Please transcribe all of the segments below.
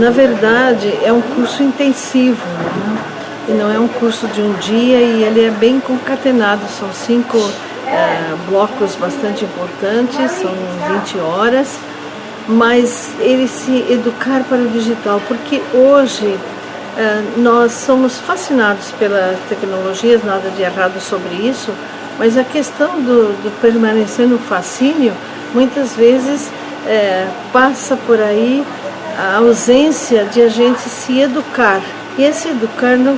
na verdade, é um curso intensivo, né? E não é um curso de um dia, e ele é bem concatenado, são 5 blocos bastante importantes, são 20 horas, mas ele se educar para o digital, porque hoje nós somos fascinados pelas tecnologias, nada de errado sobre isso, mas a questão do permanecer no fascínio, muitas vezes passa por aí a ausência de a gente se educar. E esse educar não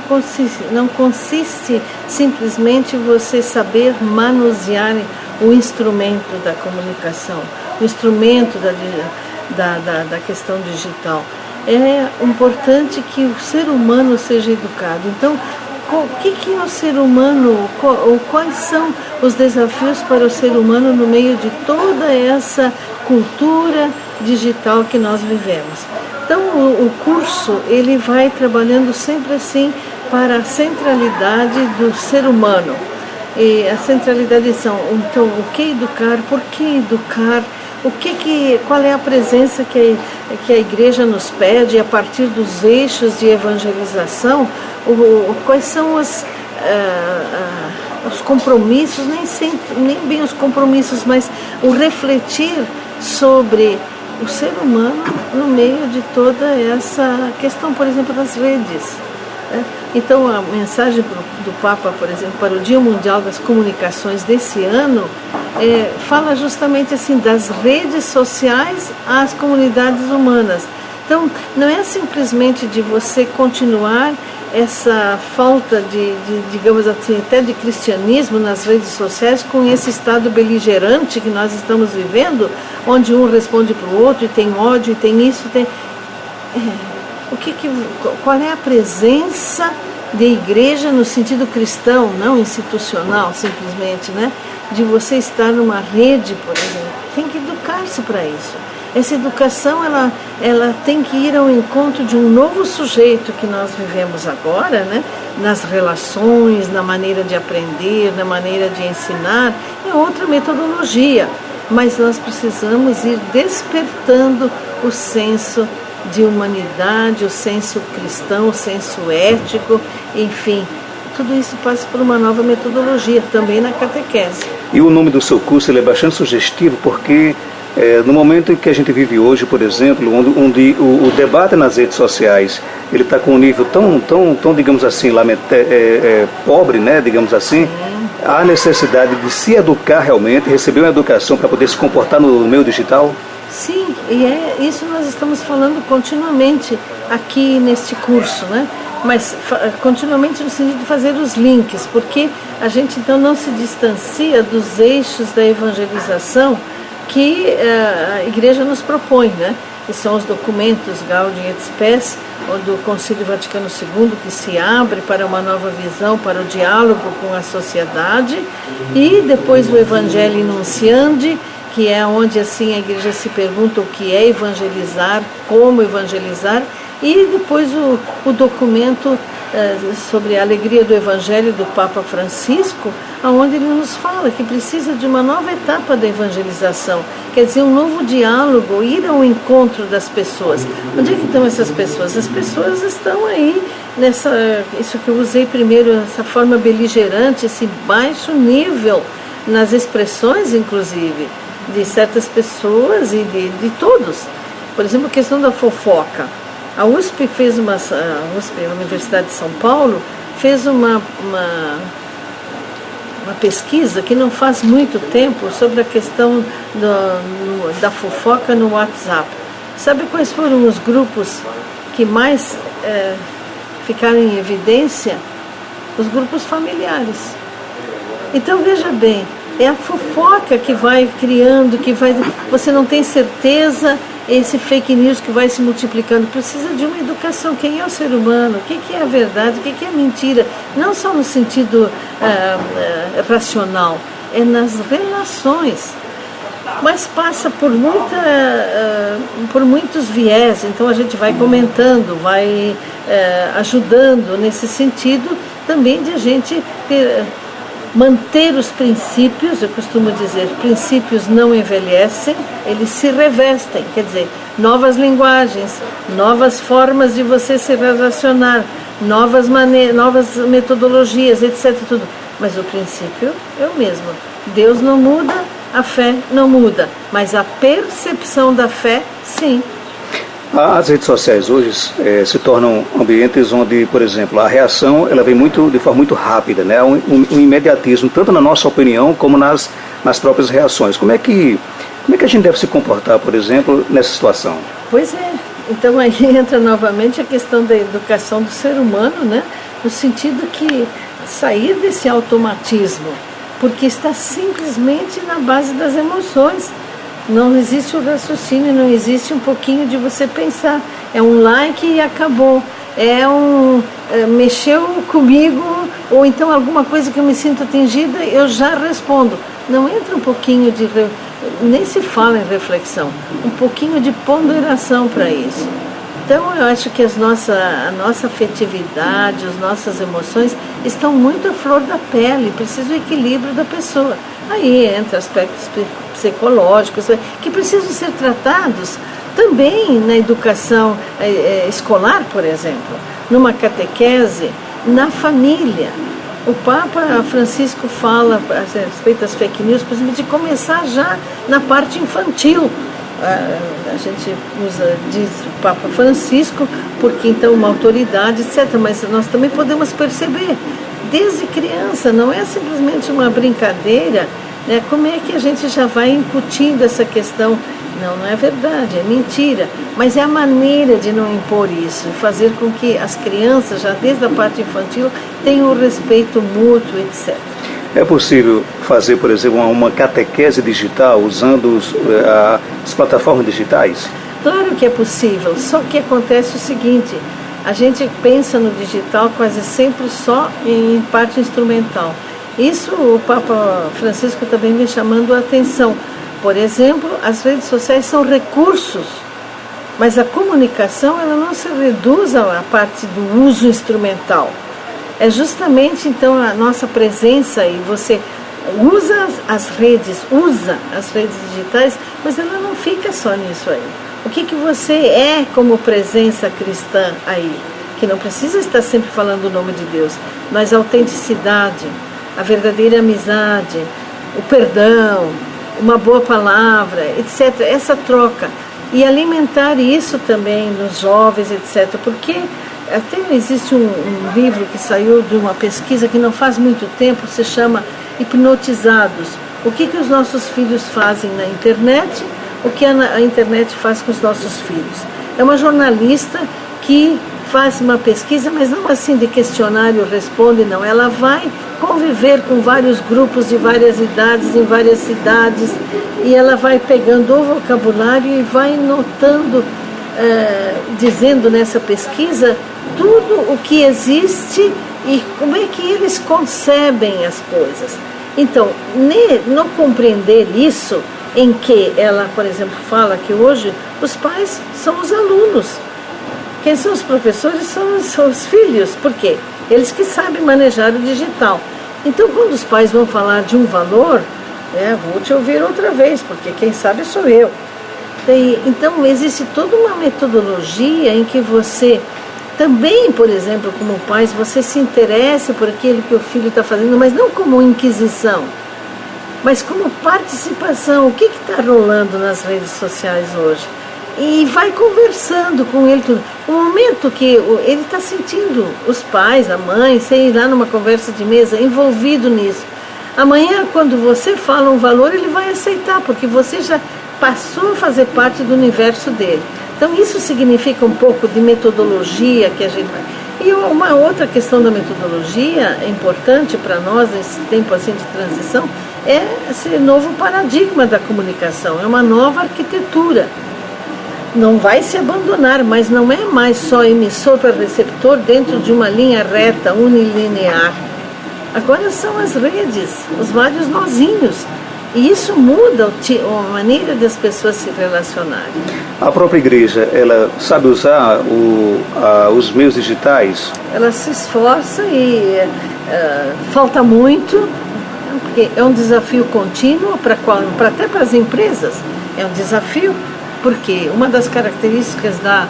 consiste simplesmente você saber manusear o instrumento da comunicação, o instrumento da questão digital. É importante que o ser humano seja educado. Então, o que é o ser humano, ou quais são os desafios para o ser humano no meio de toda essa cultura digital que nós vivemos? Então, o curso ele vai trabalhando sempre assim para a centralidade do ser humano. E a centralidade são, então, o que educar, por que educar, qual é a presença que a igreja nos pede a partir dos eixos de evangelização, quais são os compromissos, nem bem os compromissos, mas o refletir sobre o ser humano no meio de toda essa questão, por exemplo, das redes. Então, a mensagem do Papa, por exemplo, para o Dia Mundial das Comunicações desse ano, fala justamente assim, das redes sociais às comunidades humanas. Então, não é simplesmente de você continuar essa falta digamos assim, até de cristianismo nas redes sociais, com esse estado beligerante que nós estamos vivendo, onde um responde para o outro, e tem ódio, e tem isso, qual é a presença de igreja no sentido cristão, não institucional, simplesmente, né? De você estar numa rede, por exemplo. Tem que educar-se para isso. Essa educação, ela tem que ir ao encontro de um novo sujeito que nós vivemos agora, né? Nas relações, na maneira de aprender, na maneira de ensinar, é outra metodologia. Mas nós precisamos ir despertando o senso de humanidade, o senso cristão, o senso ético, enfim, tudo isso passa por uma nova metodologia, também na catequese. E o nome do seu curso ele é bastante sugestivo, porque no momento em que a gente vive hoje, por exemplo, onde o debate nas redes sociais ele está com um nível tão digamos assim, pobre, né, digamos assim, há necessidade de se educar realmente, receber uma educação para poder se comportar no meio digital? Sim, e isso nós estamos falando continuamente aqui neste curso, né? Mas continuamente no sentido de fazer os links, porque a gente então não se distancia dos eixos da evangelização que a igreja nos propõe, né? Que são os documentos Gaudium et Spes, do Concílio Vaticano II, que se abre para uma nova visão, para o diálogo com a sociedade, e depois o Evangelii Nunciandi, que é onde assim a igreja se pergunta o que é evangelizar, como evangelizar, e depois o documento sobre a alegria do Evangelho do Papa Francisco, onde ele nos fala que precisa de uma nova etapa da evangelização, quer dizer, um novo diálogo, ir ao encontro das pessoas. Onde é que estão essas pessoas? As pessoas estão aí isso que eu usei primeiro, essa forma beligerante, esse baixo nível nas expressões, inclusive, de certas pessoas e de todos. Por exemplo, a questão da fofoca. A USP, a Universidade de São Paulo, fez uma pesquisa que não faz muito tempo sobre a questão da fofoca no WhatsApp. Sabe quais foram os grupos que mais ficaram em evidência? Os grupos familiares. Então, veja bem, é a fofoca que vai criando, você não tem certeza, esse fake news que vai se multiplicando. Precisa de uma educação. Quem é o ser humano? O que é a verdade? O que é a mentira? Não só no sentido racional, é nas relações. Mas passa por muitos viés, então a gente vai comentando, vai ajudando nesse sentido também de a gente ter manter os princípios. Eu costumo dizer, princípios não envelhecem, eles se revestem, quer dizer, novas linguagens, novas formas de você se relacionar, novas metodologias, etc. Tudo. Mas o princípio é o mesmo. Deus não muda, a fé não muda, mas a percepção da fé, sim. As redes sociais hoje se tornam ambientes onde, por exemplo, a reação ela vem de forma muito rápida, né? Um imediatismo, tanto na nossa opinião como nas próprias reações. Como é que a gente deve se comportar, por exemplo, nessa situação? Pois é. Então aí entra novamente a questão da educação do ser humano, né? No sentido que sair desse automatismo, porque está simplesmente na base das emoções. Não existe o raciocínio, não existe um pouquinho de você pensar. É um like e acabou. Mexeu comigo, ou então alguma coisa que eu me sinto atingida, eu já respondo. Não entra um pouquinho nem se fala em reflexão, um pouquinho de ponderação para isso. Então eu acho que a nossa afetividade, as nossas emoções estão muito à flor da pele, precisa do equilíbrio da pessoa. Aí entra aspectos psicológicos que precisam ser tratados também na educação escolar, por exemplo, numa catequese, na família. O Papa Francisco fala a respeito das fake news, por exemplo, de começar já na parte infantil. A gente diz o Papa Francisco, porque então uma autoridade, etc. Mas nós também podemos perceber, desde criança, não é simplesmente uma brincadeira, né? Como é que a gente já vai incutindo essa questão? Não é verdade, é mentira. Mas é a maneira de não impor isso, fazer com que as crianças, já desde a parte infantil, tenham o respeito mútuo, etc. É possível fazer, por exemplo, uma catequese digital usando as plataformas digitais? Claro que é possível, só que acontece o seguinte, a gente pensa no digital quase sempre só em parte instrumental. Isso o Papa Francisco também vem chamando a atenção. Por exemplo, as redes sociais são recursos, mas a comunicação ela não se reduz à parte do uso instrumental. É justamente então a nossa presença, e você usa as redes digitais, mas ela não fica só nisso aí. O que você é como presença cristã aí? Que não precisa estar sempre falando o nome de Deus, mas a autenticidade, a verdadeira amizade, o perdão, uma boa palavra, etc. Essa troca. E alimentar isso também nos jovens, etc. Porque até existe um livro que saiu de uma pesquisa que não faz muito tempo, se chama Hipnotizados. O que os nossos filhos fazem na internet, o que a internet faz com os nossos filhos. É uma jornalista que faz uma pesquisa, mas não assim de questionário responde, não. Ela vai conviver com vários grupos de várias idades, em várias cidades, e ela vai pegando o vocabulário e vai notando, dizendo nessa pesquisa, tudo o que existe e como é que eles concebem as coisas. Então, no compreender isso, em que ela, por exemplo, fala que hoje os pais são os alunos. Quem são os professores são os filhos. Por quê? Eles que sabem manejar o digital. Então, quando os pais vão falar de um valor, vou te ouvir outra vez, porque quem sabe sou eu. Então, existe toda uma metodologia em que você também, por exemplo, como pai, você se interessa por aquilo que o filho está fazendo, mas não como inquisição, mas como participação. O que está rolando nas redes sociais hoje? E vai conversando com ele tudo. O momento que ele está sentindo os pais, a mãe, sei lá, numa conversa de mesa, envolvido nisso. Amanhã, quando você fala um valor, ele vai aceitar, porque você já passou a fazer parte do universo dele. Então, isso significa um pouco de metodologia que a gente vai. E uma outra questão da metodologia importante para nós, nesse tempo assim de transição, é esse novo paradigma da comunicação, é uma nova arquitetura. Não vai se abandonar, mas não é mais só emissor para receptor dentro de uma linha reta, unilinear. Agora são as redes, os vários nozinhos. E isso muda a maneira das pessoas se relacionarem. A própria igreja, ela sabe usar os meios digitais? Ela se esforça e falta muito, Porque é um desafio contínuo até para as empresas. É um desafio, porque uma das características da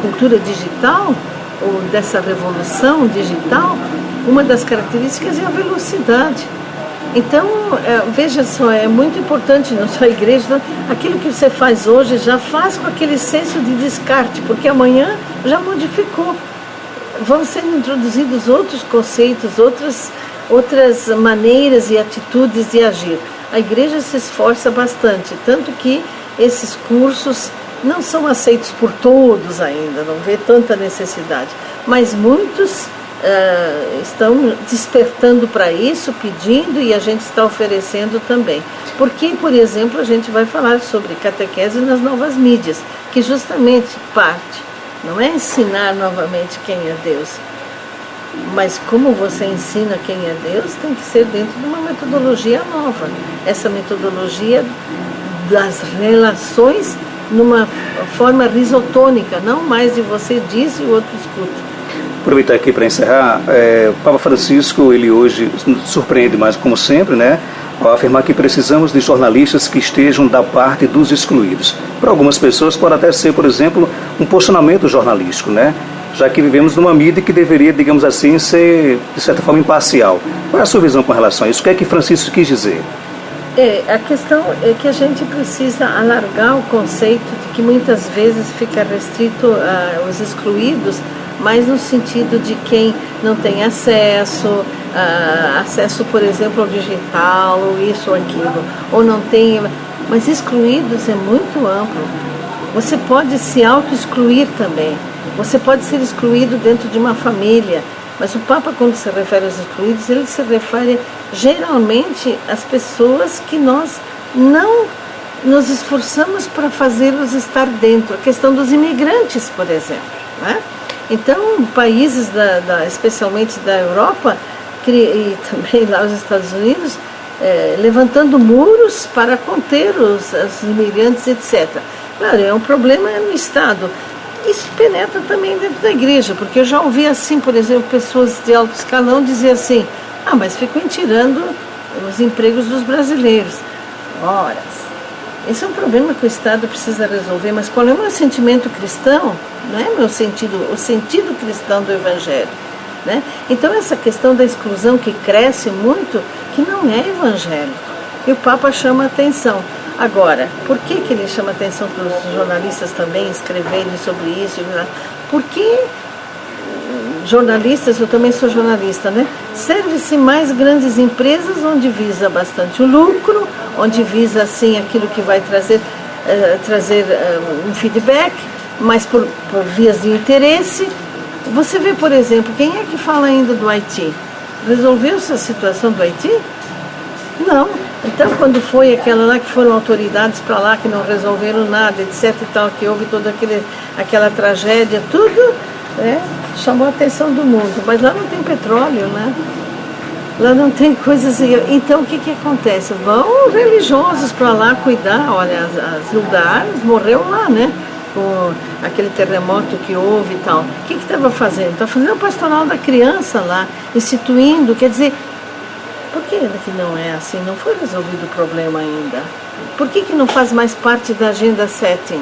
cultura digital, ou dessa revolução digital, uma das características é a velocidade. Então, veja só, é muito importante, não só a igreja, aquilo que você faz hoje, já faz com aquele senso de descarte, porque amanhã já modificou. Vão sendo introduzidos outros conceitos, outras maneiras e atitudes de agir. A igreja se esforça bastante, tanto que esses cursos não são aceitos por todos ainda, não vê tanta necessidade, mas muitos estão despertando para isso, pedindo, e a gente está oferecendo também. Porque, por exemplo, a gente vai falar sobre catequese nas novas mídias, que justamente parte, não é ensinar novamente quem é Deus, mas como você ensina quem é Deus tem que ser dentro de uma metodologia nova. Essa metodologia das relações numa forma risotônica, não mais de você diz e o outro escuta. Aproveitar aqui para encerrar, o Papa Francisco, ele hoje nos surpreende mais, como sempre, né, ao afirmar que precisamos de jornalistas que estejam da parte dos excluídos. Para algumas pessoas pode até ser, por exemplo, um posicionamento jornalístico, né, já que vivemos numa mídia que deveria, digamos assim, ser, de certa forma, imparcial. Qual é a sua visão com relação a isso? O que é que Francisco quis dizer? A questão é que a gente precisa alargar o conceito de que muitas vezes fica restrito aos excluídos, mas no sentido de quem não tem acesso, por exemplo, ao digital, ou isso ou aquilo, ou não tem, mas excluídos é muito amplo. Você pode se auto-excluir também, você pode ser excluído dentro de uma família, mas o Papa, quando se refere aos excluídos, ele se refere geralmente às pessoas que nós não nos esforçamos para fazê-los estar dentro. A questão dos imigrantes, por exemplo, né? Então, países, especialmente da Europa, e também lá os Estados Unidos, levantando muros para conter os imigrantes, etc. Claro, é um problema no Estado. Isso penetra também dentro da igreja, porque eu já ouvi assim, por exemplo, pessoas de alto escalão dizer assim, mas ficam tirando os empregos dos brasileiros. Ora, esse é um problema que o Estado precisa resolver, mas qual é o meu sentimento cristão? Não é o sentido cristão do Evangelho, né? Então essa questão da exclusão que cresce muito, que não é evangélico, e o Papa chama a atenção. Agora, por que ele chama a atenção para os jornalistas também escreverem sobre isso? Porque jornalistas, eu também sou jornalista, né? Serve-se mais grandes empresas onde visa bastante o lucro, onde visa assim aquilo que vai trazer um feedback, mas por vias de interesse. Você vê, por exemplo, quem é que fala ainda do Haiti? Resolveu-se a situação do Haiti? Não. Então, quando foi aquela lá que foram autoridades para lá, que não resolveram nada, etc e tal, que houve toda aquela tragédia, tudo chamou a atenção do mundo. Mas lá não tem petróleo, né? Lá não tem coisas... Então, o que acontece? Vão religiosos para lá cuidar. Olha, a Hilda Arnes morreu lá, né? Com aquele terremoto que houve e tal. O que estava fazendo? Estava fazendo o pastoral da criança lá, instituindo, quer dizer... Por que não é assim? Não foi resolvido o problema ainda. Por que não faz mais parte da agenda setting?